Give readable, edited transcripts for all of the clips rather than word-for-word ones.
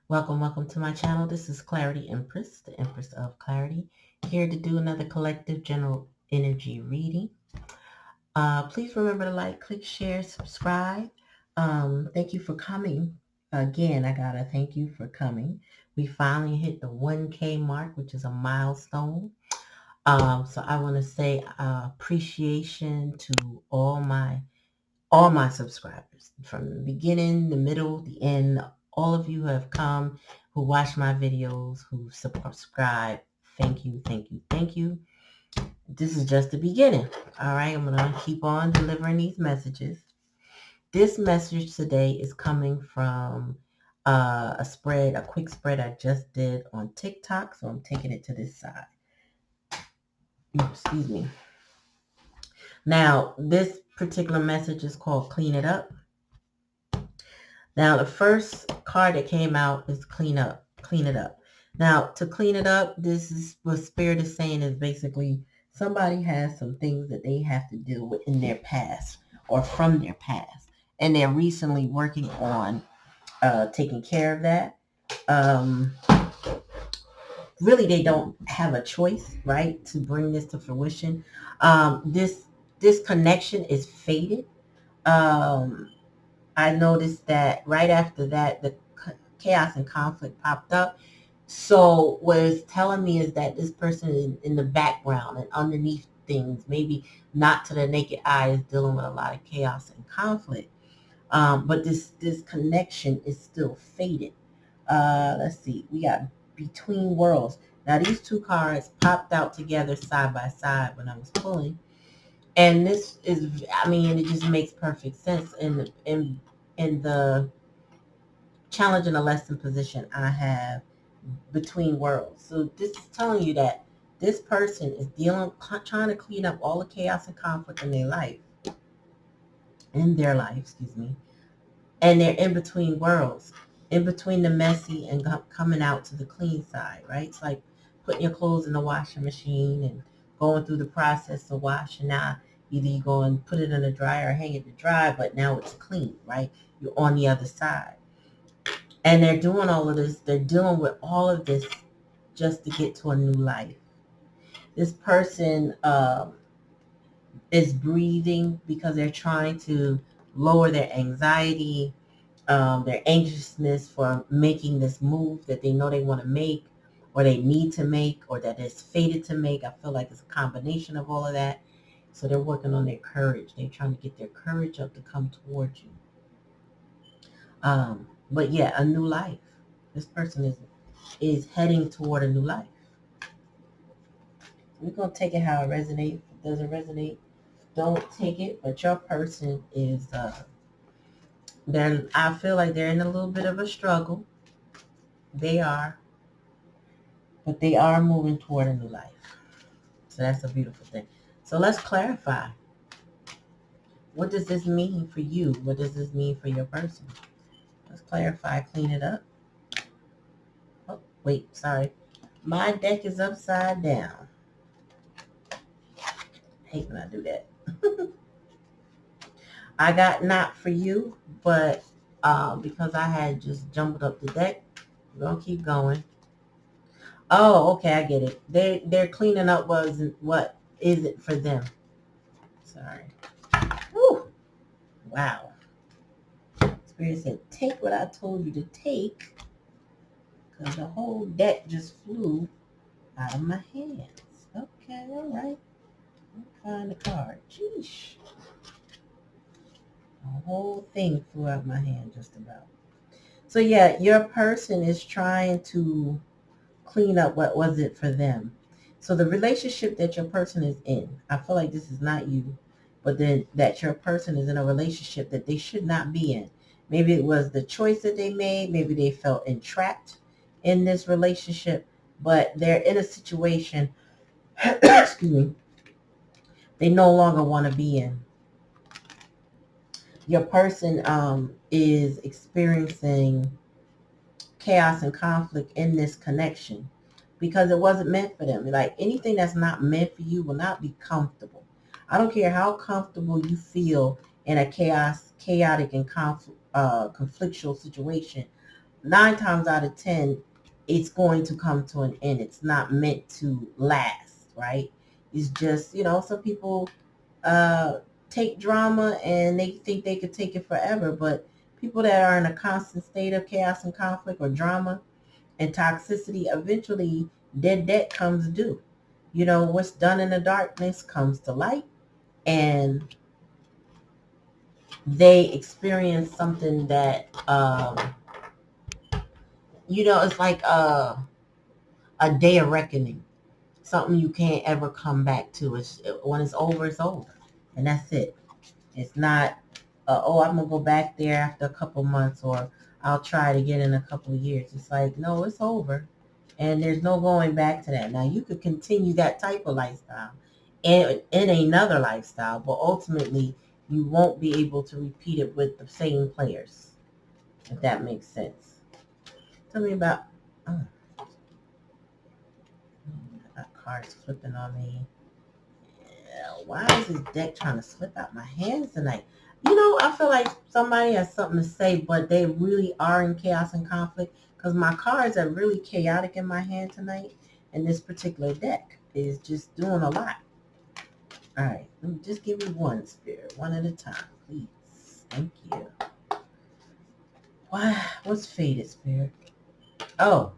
Welcome to my channel. This is Clarityempress, the Empress of Clarity, here to do another collective general energy reading. Please remember to like, click, share, subscribe. Thank you for coming. Again, I gotta thank you for coming. We finally hit the 1K mark, which is a milestone. So I want to say appreciation to all my subscribers from the beginning, the middle, the end. All of you who have come, who watch my videos, who subscribe. Thank you, thank you, thank you. This is just the beginning. All right, I'm going to keep on delivering these messages. This message today is coming from a quick spread I just did on TikTok. So I'm taking it to this side. Excuse me. Now, this particular message is called Clean It Up. Now, the first card that came out is clean it up. Now, to clean it up, this is what Spirit is saying is basically somebody has some things that they have to deal with in their past or from their past. And they're recently working on taking care of that. Really, they don't have a choice, right, to bring this to fruition. This connection is faded. I noticed that right after that, the chaos and conflict popped up. So what it's telling me is that this person is in the background and underneath things, maybe not to the naked eye, is dealing with a lot of chaos and conflict. But this connection is still faded. Let's see. We got Between Worlds. Now, these two cards popped out together side by side when I was pulling. And this is, it just makes perfect sense in the challenge and a lesson position I have between worlds. So this is telling you that this person is trying to clean up all the chaos and conflict in their life, and they're in between worlds, in between the messy and coming out to the clean side, right? It's like putting your clothes in the washing machine and going through the process of washing. Now, either you go and put it in the dryer or hang it to dry, but now it's clean, right? You're on the other side. And they're doing all of this. They're dealing with all of this just to get to a new life. This person is breathing because they're trying to lower their anxiety, their anxiousness for making this move that they know they want to make or they need to make or that is fated to make. I feel like it's a combination of all of that. So they're working on their courage. They're trying to get their courage up to come towards you. But yeah, a new life. This person is heading toward a new life. We're going to take it how it resonates. If it doesn't resonate, don't take it. But your person is, I feel like they're in a little bit of a struggle. They are. But they are moving toward a new life. So that's a beautiful thing. So let's clarify. What does this mean for you? What does this mean for your person? Let's clarify, clean it up. Oh, wait, sorry. My deck is upside down. I hate when I do that. I got not for you, but because I had just jumbled up the deck, we're going to keep going. Oh, okay, I get it. They're cleaning up what is it for them. Sorry. Whew. Wow. Spirit said, take what I told you to take, because the whole deck just flew out of my hands. Okay, all right. I'll find the card. Sheesh. The whole thing flew out of my hand just about. So yeah, your person is trying to clean up what was it for them. So the relationship that your person is in, I feel like this is not you, but then that your person is in a relationship that they should not be in. Maybe it was the choice that they made. Maybe they felt entrapped in this relationship, but they're in a situation, excuse me, they no longer want to be in. Your person is experiencing chaos and conflict in this connection because it wasn't meant for them. Like anything that's not meant for you will not be comfortable. I don't care how comfortable you feel in a chaotic and conflictual situation. 9 times out of 10, it's going to come to an end. It's not meant to last, right? It's just, some people take drama and they think they could take it forever, but people that are in a constant state of chaos and conflict or drama and toxicity, eventually their debt comes due. What's done in the darkness comes to light, and they experience something that, it's like a day of reckoning, something you can't ever come back to. When it's over, it's over, and that's it. It's not, oh, I'm gonna go back there after a couple months, or I'll try it again in a couple of years. It's like, no, it's over, and there's no going back to that. Now you could continue that type of lifestyle in another lifestyle, but ultimately you won't be able to repeat it with the same players, if that makes sense. Tell me about. Oh, that card's flipping on me. Why is this deck trying to slip out my hands tonight? I feel like somebody has something to say, but they really are in chaos and conflict, because my cards are really chaotic in my hand tonight, and this particular deck is just doing a lot. All right, let me just give me one, Spirit, one at a time, please. Thank you. What's faded, Spirit? Oh,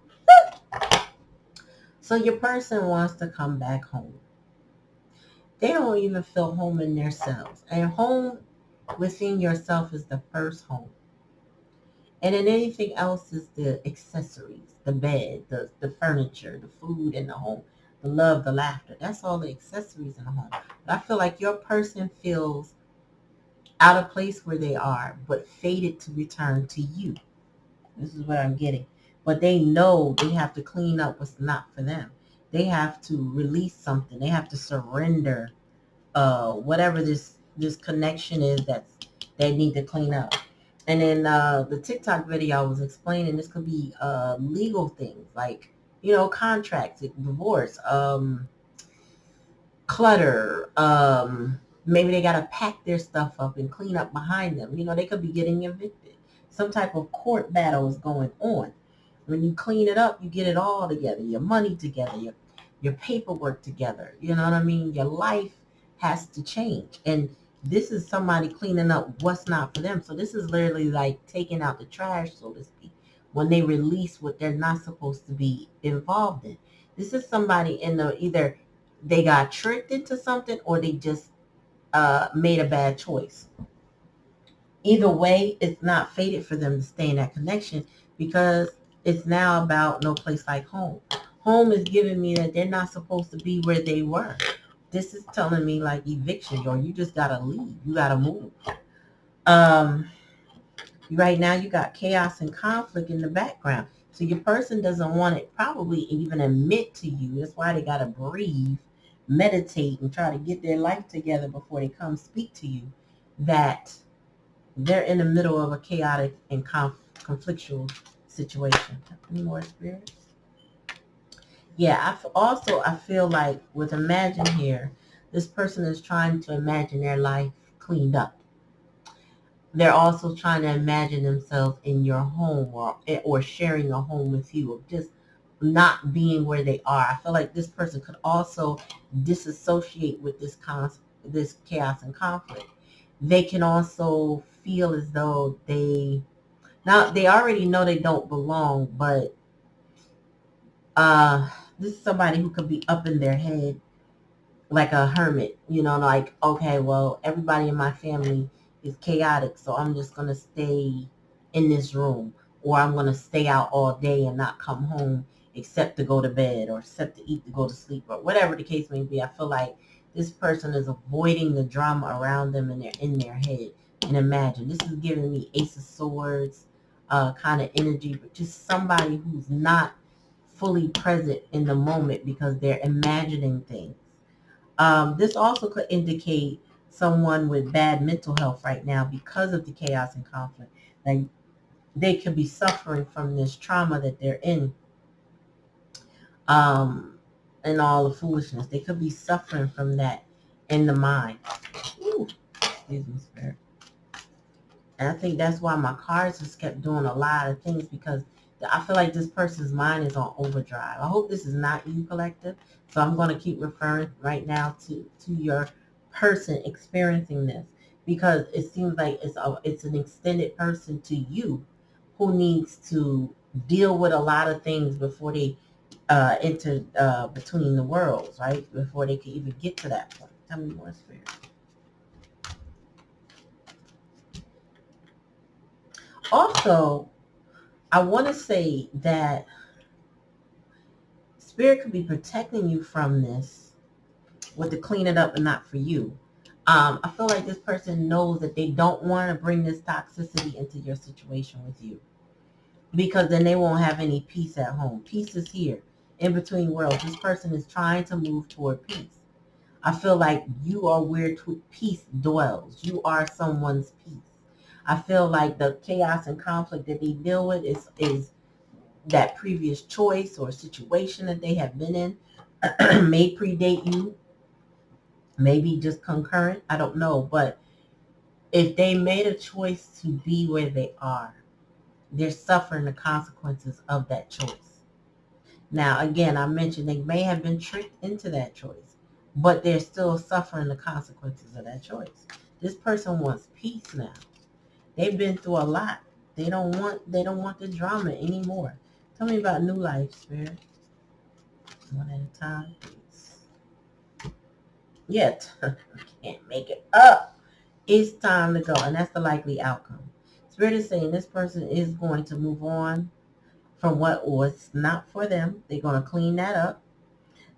so your person wants to come back home. They don't even feel home in themselves. And home within yourself is the first home. And then anything else is the accessories, the bed, the furniture, the food in the home, the love, the laughter. That's all the accessories in the home. But I feel like your person feels out of place where they are, but fated to return to you. This is what I'm getting. But they know they have to clean up what's not for them. They have to release something. They have to surrender whatever this connection is that they need to clean up. And then the TikTok video I was explaining, this could be legal things like, contracts, divorce, clutter. Maybe they got to pack their stuff up and clean up behind them. They could be getting evicted. Some type of court battle is going on. When you clean it up, you get it all together, your money together, your paperwork together. You know what I mean? Your life has to change. And this is somebody cleaning up what's not for them. So this is literally like taking out the trash, so to speak, when they release what they're not supposed to be involved in. This is somebody either they got tricked into something, or they just made a bad choice. Either way, it's not fated for them to stay in that connection, because it's now about no place like home. Home is giving me that they're not supposed to be where they were. This is telling me like eviction, or you just gotta leave. You gotta move. Um, right now you got chaos and conflict in the background. So your person doesn't want it probably even admit to you. That's why they gotta breathe, meditate, and try to get their life together before they come speak to you, that they're in the middle of a chaotic and conflictual situation. Any more spirits? Yeah, I feel like with Imagine here, this person is trying to imagine their life cleaned up. They're also trying to imagine themselves in your home, or sharing a home with you, or just not being where they are. I feel like this person could also disassociate with this chaos and conflict. They can also feel as though they already know they don't belong, but this is somebody who could be up in their head like a hermit, like, okay, well, everybody in my family is chaotic, so I'm just going to stay in this room, or I'm going to stay out all day and not come home except to go to bed, or except to eat to go to sleep, or whatever the case may be. I feel like this person is avoiding the drama around them, and they're in their head. And Imagine, this is giving me Ace of Swords kind of energy, but just somebody who's not fully present in the moment because they're imagining things. This also could indicate someone with bad mental health right now because of the chaos and conflict. Like, they could be suffering from this trauma that they're in, um, and all the foolishness. They could be suffering from that in the mind. Ooh, excuse me, Spirit. And I think that's why my cards just kept doing a lot of things, because I feel like this person's mind is on overdrive. I hope this is not you, collective. So I'm going to keep referring right now to your person experiencing this, because it seems like it's an extended person to you who needs to deal with a lot of things before they enter between the worlds, right? Before they can even get to that point. Tell me more, Spirit. Also, I want to say that Spirit could be protecting you from this with the clean it up and not for you. I feel like this person knows that they don't want to bring this toxicity into your situation with you, because then they won't have any peace at home. Peace is here in between worlds. This person is trying to move toward peace. I feel like you are where peace dwells. You are someone's peace. I feel like the chaos and conflict that they deal with is that previous choice or situation that they have been in may predate you, maybe just concurrent. I don't know. But if they made a choice to be where they are, they're suffering the consequences of that choice. Now, again, I mentioned they may have been tricked into that choice, but they're still suffering the consequences of that choice. This person wants peace now. They've been through a lot. They don't want the drama anymore. Tell me about new life, Spirit. One at a time, please. Yet, I can't make it up. It's time to go, and that's the likely outcome. Spirit is saying this person is going to move on from what was not for them. They're going to clean that up.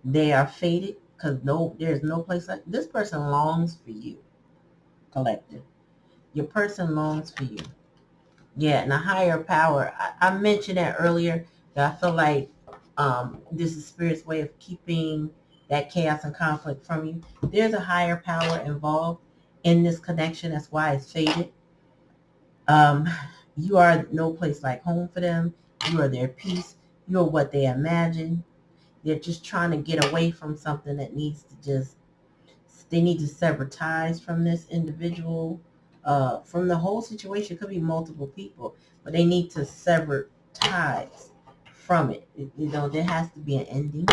They are fated because there's no place like this. Person longs for you, collective. Your person longs for you. Yeah, and a higher power. I mentioned that earlier, that I feel like this is Spirit's way of keeping that chaos and conflict from you. There's a higher power involved in this connection. That's why it's faded. Um, you are no place like home for them. You are their peace. You are what they imagine. They're just trying to get away from something that needs to they need to sever ties from this individual, from the whole situation. It could be multiple people, but they need to sever ties from it. There has to be an ending.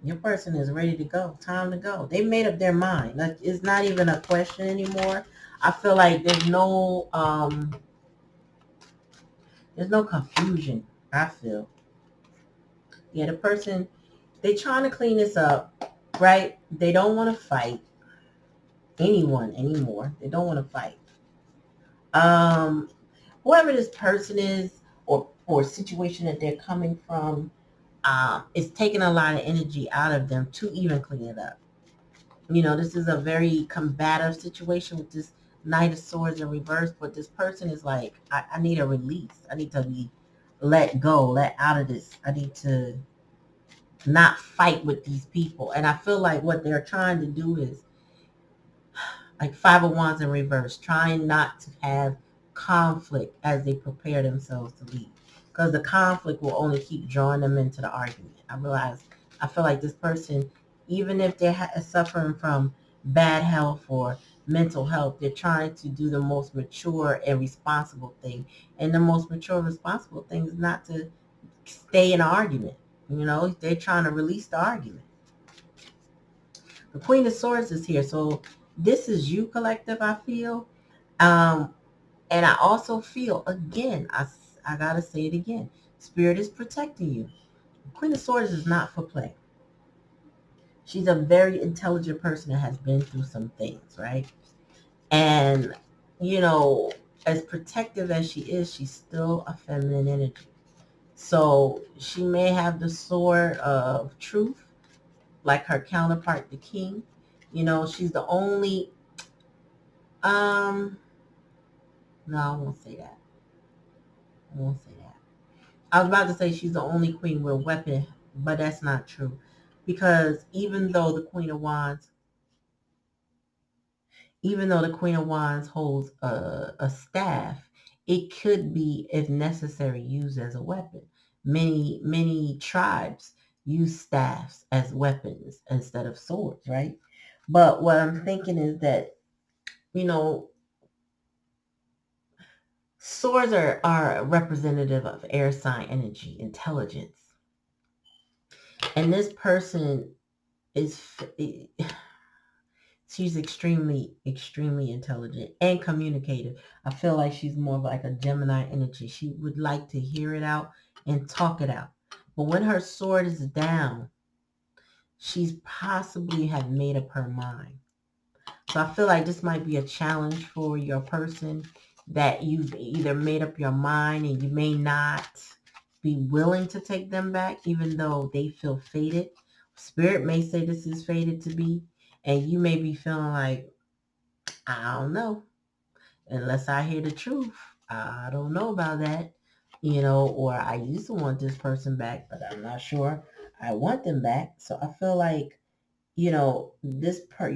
Your person is ready to go. Time to go. They made up their mind. Like, it's not even a question anymore. I feel like there's no confusion. I feel. Yeah, the person, they trying to clean this up, right? They don't want to fight anyone anymore. They don't want to fight. Um, Whoever this person is, or situation that they're coming from, it's taking a lot of energy out of them to even clean it up. This is a very combative situation with this Knight of Swords in reverse, but this person is like, I need a release. I need to be let go, let out of this. I need to not fight with these people. And I feel like what they're trying to do is like Five of Wands in reverse, trying not to have conflict as they prepare themselves to leave. Because the conflict will only keep drawing them into the argument. I feel like this person, even if they're suffering from bad health or mental health, they're trying to do the most mature and responsible thing. And the most mature and responsible thing is not to stay in an argument. They're trying to release the argument. The Queen of Swords is here. So this is you, collective, I feel. Um, and I also feel, again, I got to say it again, Spirit is protecting you. The Queen of Swords is not for play. She's a very intelligent person that has been through some things, right? And, as protective as she is, she's still a feminine energy. So she may have the sword of truth, like her counterpart, the king. She's the only, no, I won't say that. I won't say that. I was about to say she's the only queen with a weapon, but that's not true. Because even though the Queen of Wands holds a staff, it could be, if necessary, used as a weapon. Many tribes use staffs as weapons instead of swords, right? But what I'm thinking is that, swords are representative of air sign energy, intelligence. And this person is, she's extremely, extremely intelligent and communicative. I feel like she's more of like a Gemini energy. She would like to hear it out and talk it out. But when her sword is down, she's possibly have made up her mind. So I feel like this might be a challenge for your person, that you've either made up your mind and you may not be willing to take them back, even though they feel fated. Spirit may say this is fated to be, and you may be feeling like, I don't know, unless I hear the truth. I don't know about that, or I used to want this person back, but I'm not sure I want them back. So I feel like, your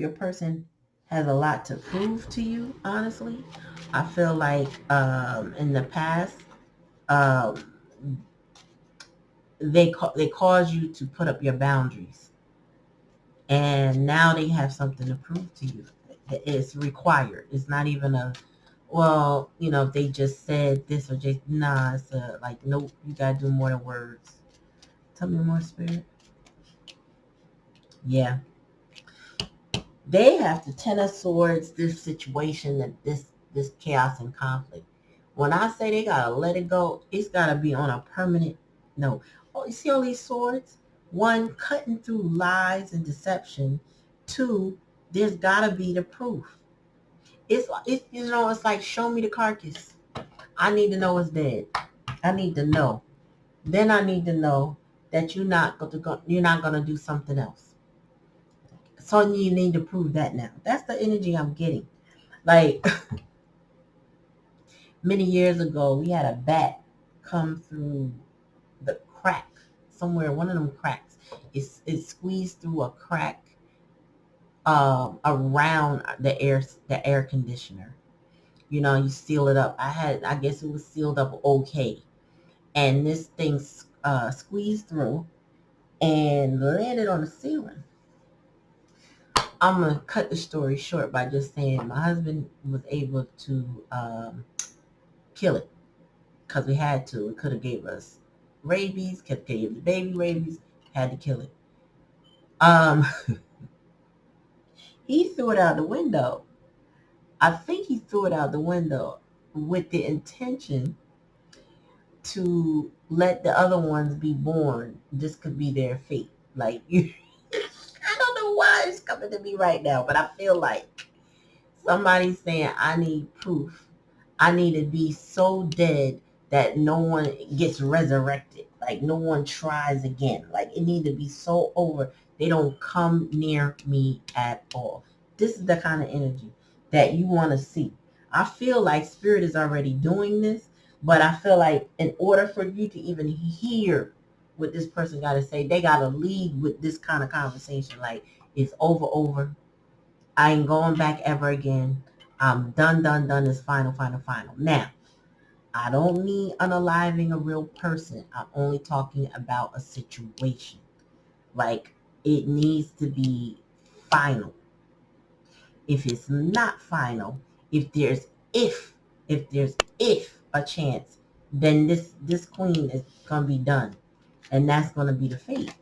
person has a lot to prove to you, honestly. I feel like in the past, um, they cause you to put up your boundaries, and now they have something to prove to you. It's required. It's not even a, well, if they just said this or just, nah, it's like, nope, you gotta do more than words. Tell me more, Spirit. Yeah. They have to ten of swords this situation, and this chaos and conflict. When I say they gotta let it go, it's gotta be on a permanent no. Oh, you see all these swords? One, cutting through lies and deception. Two, there's gotta be the proof. It's like, show me the carcass. I need to know it's dead. I need to know. Then I need to know that you're not gonna do something else. So you need to prove that now. That's the energy I'm getting. Like, many years ago, we had a bat come through the crack somewhere, one of them cracks. It squeezed through a crack around the air conditioner. You seal it up. I guess it was sealed up okay. And this thing squeezed through and landed on the ceiling. I'm going to cut the story short by just saying my husband was able to kill it, because we had to. It could have gave us rabies, could have gave the baby rabies, had to kill it. Um, he threw it out the window. I think he threw it out the window with the intention to let the other ones be born. This could be their fate. Like, I don't know why it's coming to me right now, but I feel like somebody's saying, I need proof. I need to be so dead that no one gets resurrected. Like, no one tries again. Like, it need to be so over. They don't come near me at all. This is the kind of energy that you want to see. I feel like Spirit is already doing this, but I feel like in order for you to even hear what this person got to say, they got to lead with this kind of conversation. Like, it's over. I ain't going back ever again. I'm done. It's final. Now, I don't mean unaliving a real person. I'm only talking about a situation. Like, it needs to be final. If it's not final, if there's if a chance, then this queen is gonna be done, and that's gonna be the fate.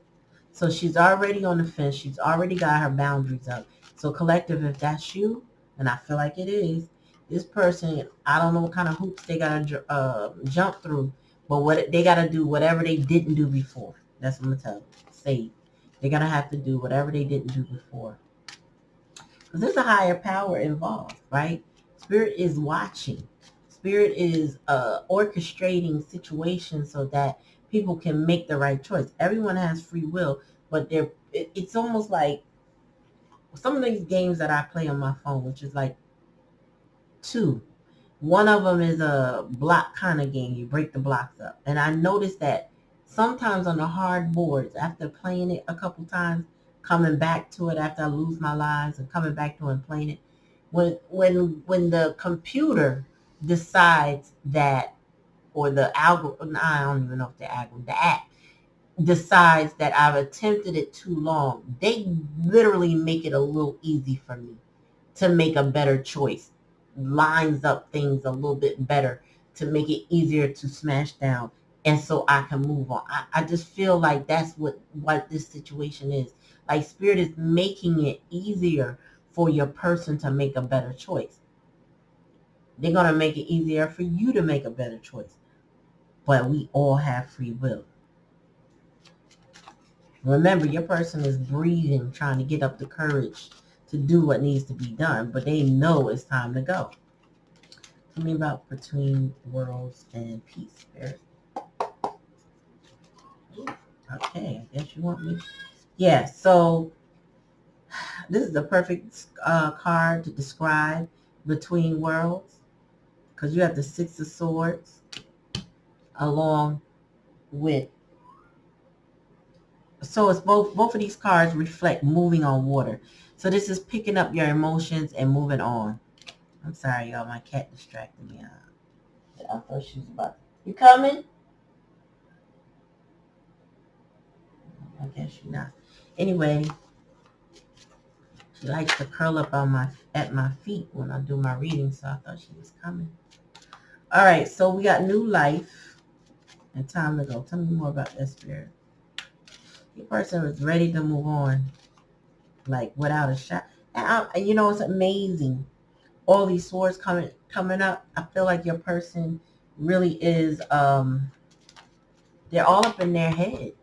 So she's already on the fence. She's already got her boundaries up. So collective, if that's you, and I feel like it is, this person, I don't know what kind of hoops they got to jump through, but what they got to do, whatever they didn't do before. That's what I'm going to tell you. Say, they're going to have to do whatever they didn't do before. Because there's a higher power involved, right? Spirit is watching. Spirit is orchestrating situations so that people can make the right choice. Everyone has free will, but it's almost like some of these games that I play on my phone, which is like two. One of them is a block kind of game. You break the blocks up. And I noticed that sometimes on the hard boards, after playing it a couple times, coming back to it after I lose my lives and coming back to it and playing it, when the computer decides that, or the algorithm, I don't even know if the algorithm, the app, decides that I've attempted it too long, they literally make it a little easy for me to make a better choice, lines up things a little bit better to make it easier to smash down, and so I can move on. I just feel like that's what this situation is. Like spirit is making it easier for your person to make a better choice. They're going to make it easier for you to make a better choice. But we all have free will. Remember, your person is breathing, trying to get up the courage to do what needs to be done, but they know it's time to go. Tell me about between worlds and peace, Spirit. Okay, I guess you want me. Yeah, so this is the perfect card to describe between worlds, because you have the Six of Swords along with. So it's both of these cards reflect moving on water. So this is picking up your emotions and moving on. I'm sorry, y'all. My cat distracted me. I thought she was about. You coming? I guess you're not. Anyway, she likes to curl up at my feet when I do my reading, so I thought she was coming. All right, so we got new life and time to go. Tell me more about that, Spirit. Your person is ready to move on, like without a shot. And you know, it's amazing. All these swords coming up. I feel like your person really is. They're all up in their head.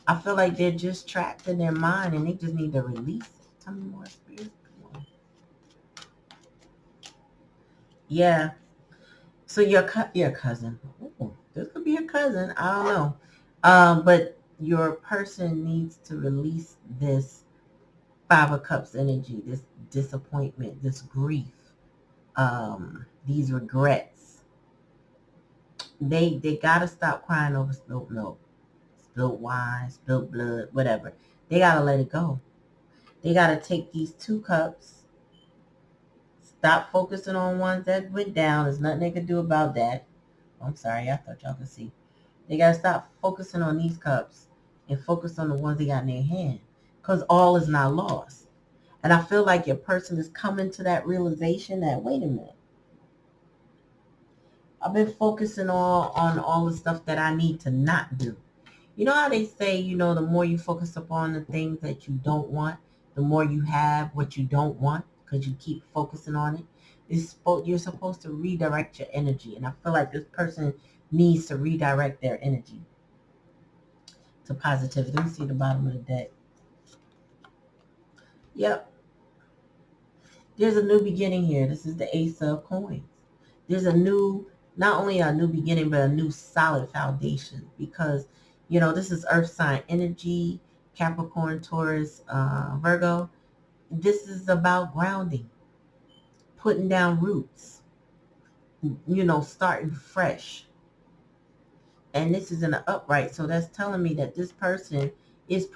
I feel like they're just trapped in their mind and they just need to release it. Tell me more, Spirit. Yeah. So your cousin. Ooh, this could be a cousin. I don't know. But your person needs to release this Five of Cups energy, this disappointment, this grief, these regrets. They gotta stop crying over spilled milk, spilled wine, spilled blood, whatever. They gotta let it go. They gotta take these 2 cups, stop focusing on ones that went down. There's nothing they can do about that. I'm sorry, I thought y'all could see. They gotta stop focusing on these cups and focus on the ones they got in their hand. Because all is not lost. And I feel like your person is coming to that realization that, wait a minute, I've been focusing on all the stuff that I need to not do. You know how they say, the more you focus upon the things that you don't want, the more you have what you don't want because you keep focusing on it. You're supposed to redirect your energy. And I feel like this person needs to redirect their energy to positivity. Let me see the bottom of the deck. Yep. There's a new beginning here. This is the Ace of Coins. There's not only a new beginning, but a new solid foundation because, this is earth sign energy, Capricorn, Taurus, Virgo. This is about grounding, putting down roots, starting fresh. And this is in an upright. So that's telling me that this person is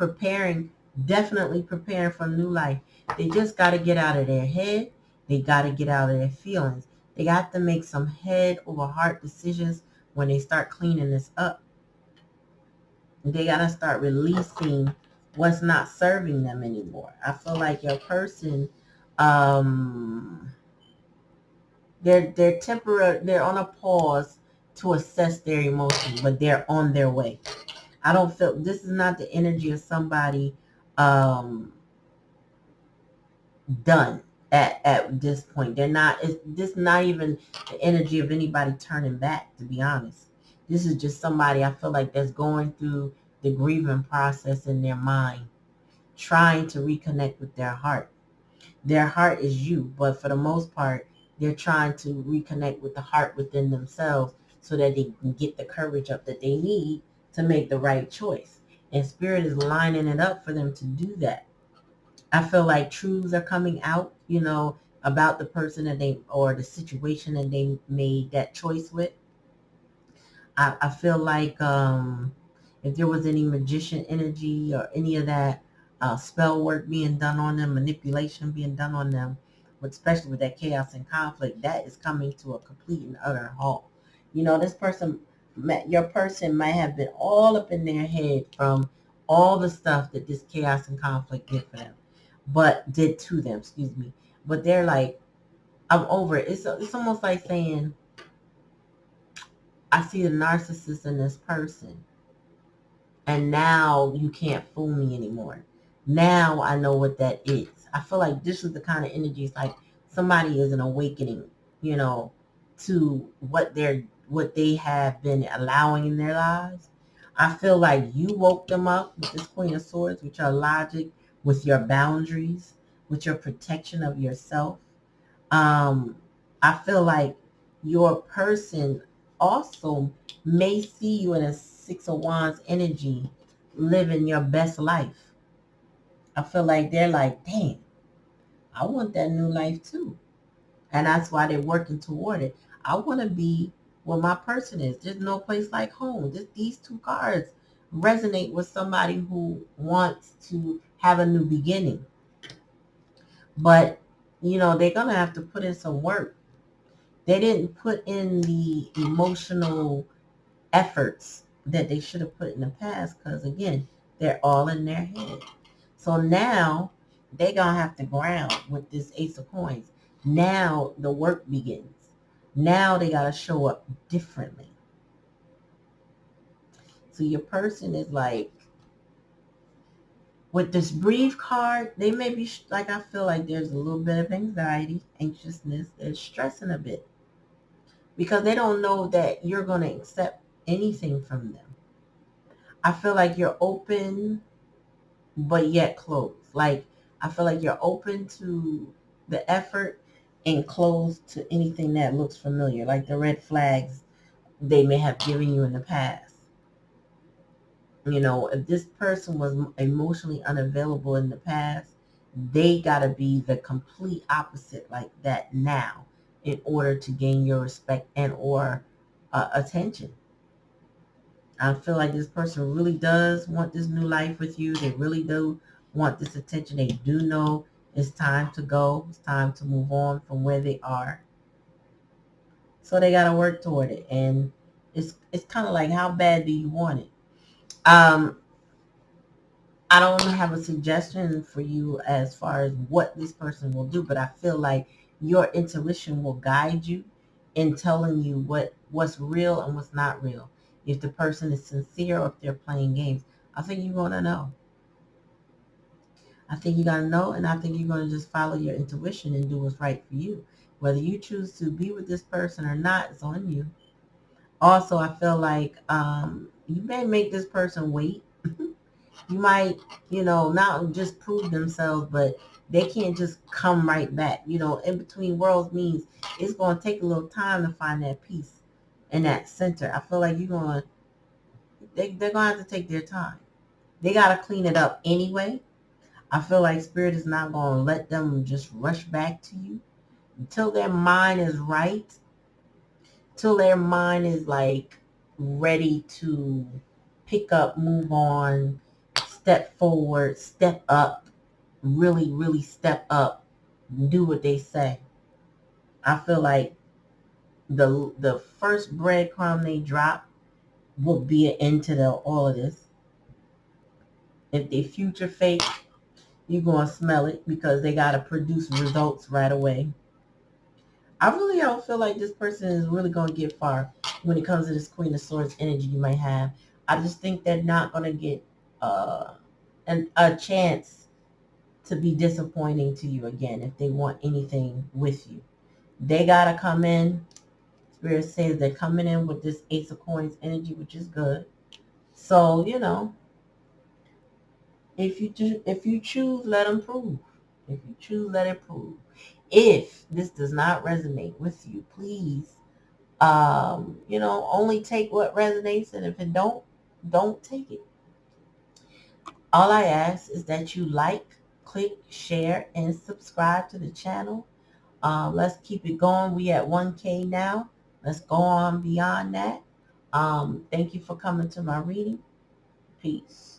definitely preparing for new life. They just got to get out of their head. They got to get out of their feelings. They got to make some head over heart decisions when they start cleaning this up. They got to start releasing what's not serving them anymore. I feel like your person, they're temporary. They're on a pause to assess their emotions, but they're on their way. I don't feel this is not the energy of somebody done at this point. They're not. This is not even the energy of anybody turning back. To be honest, this is just somebody I feel like that's going through the grieving process in their mind, trying to reconnect with their heart. Their heart is you, but for the most part, they're trying to reconnect with the heart within themselves so that they can get the courage up that they need to make the right choice. And Spirit is lining it up for them to do that. I feel like truths are coming out, about the person or the situation that they made that choice with. I feel like if there was any magician energy or any of that spell work being done on them, manipulation being done on them, but especially with that chaos and conflict, that is coming to a complete and utter halt. This person your person might have been all up in their head from all the stuff that this chaos and conflict did for them, but did to them, excuse me. But they're like, I'm over it. It's almost like saying, I see the narcissist in this person, and now you can't fool me anymore. Now I know what that is. I feel like this is the kind of energy. It's like somebody is an awakening, you know, to what they have been allowing in their lives. I feel like you woke them up with this Queen of Swords, with your logic, with your boundaries, with your protection of yourself. um, I feel like your person also may see you in a Six of Wands energy, living your best life. I feel like they're like, damn, I want that new life too. And that's why they're working toward it. I want to be where my person is. There's no place like home. Just these two cards resonate with somebody who wants to have a new beginning. But, they're going to have to put in some work. They didn't put in the emotional efforts that they should have put in the past because, again, they're all in their head. So now they're going to have to ground with this Ace of Coins. Now the work begins. Now they got to show up differently. So your person is like, with this Breathe card, they may be, like, I feel like there's a little bit of anxiety, anxiousness. They're stressing a bit because they don't know that you're going to accept anything from them. I feel like you're open, but yet closed. Like, I feel like you're open to the effort and closed to anything that looks familiar, like the red flags they may have given you in the past. If this person was emotionally unavailable in the past, they got to be the complete opposite like that now in order to gain your respect and or attention. I feel like this person really does want this new life with you. They really do want this attention. They do know it's time to go. It's time to move on from where they are. So they got to work toward it. And it's kind of like, how bad do you want it? I don't have a suggestion for you as far as what this person will do, but I feel like your intuition will guide you in telling you what's real and what's not real. If the person is sincere or if they're playing games, I think you're going to know. I think you're going to know, and I think you're going to just follow your intuition and do what's right for you. Whether you choose to be with this person or not, it's on you. Also, I feel like you may make this person wait. You might, not just prove themselves, but they can't just come right back. In between worlds means it's going to take a little time to find that peace in that center. I feel like they're going to have to take their time. They got to clean it up anyway. I feel like Spirit is not going to let them just rush back to you until their mind is right, till their mind is like ready to pick up, move on, step forward, step up, really, really step up, do what they say. I feel like the first breadcrumb they drop will be an end to all of this. If they future fake, you're going to smell it because they got to produce results right away. I really don't feel like this person is really going to get far when it comes to this Queen of Swords energy you might have. I just think they're not going to get a chance to be disappointing to you again if they want anything with you. They got to come in. Spirit says they're coming in with this Ace of Coins energy, which is good. So, if you choose, let them prove. If you choose, let it prove. If this does not resonate with you, please, only take what resonates, and if it don't take it. All I ask is that you like, click, share, and subscribe to the channel. Let's keep it going. We at 1K now. Let's go on beyond that. Thank you for coming to my reading. Peace.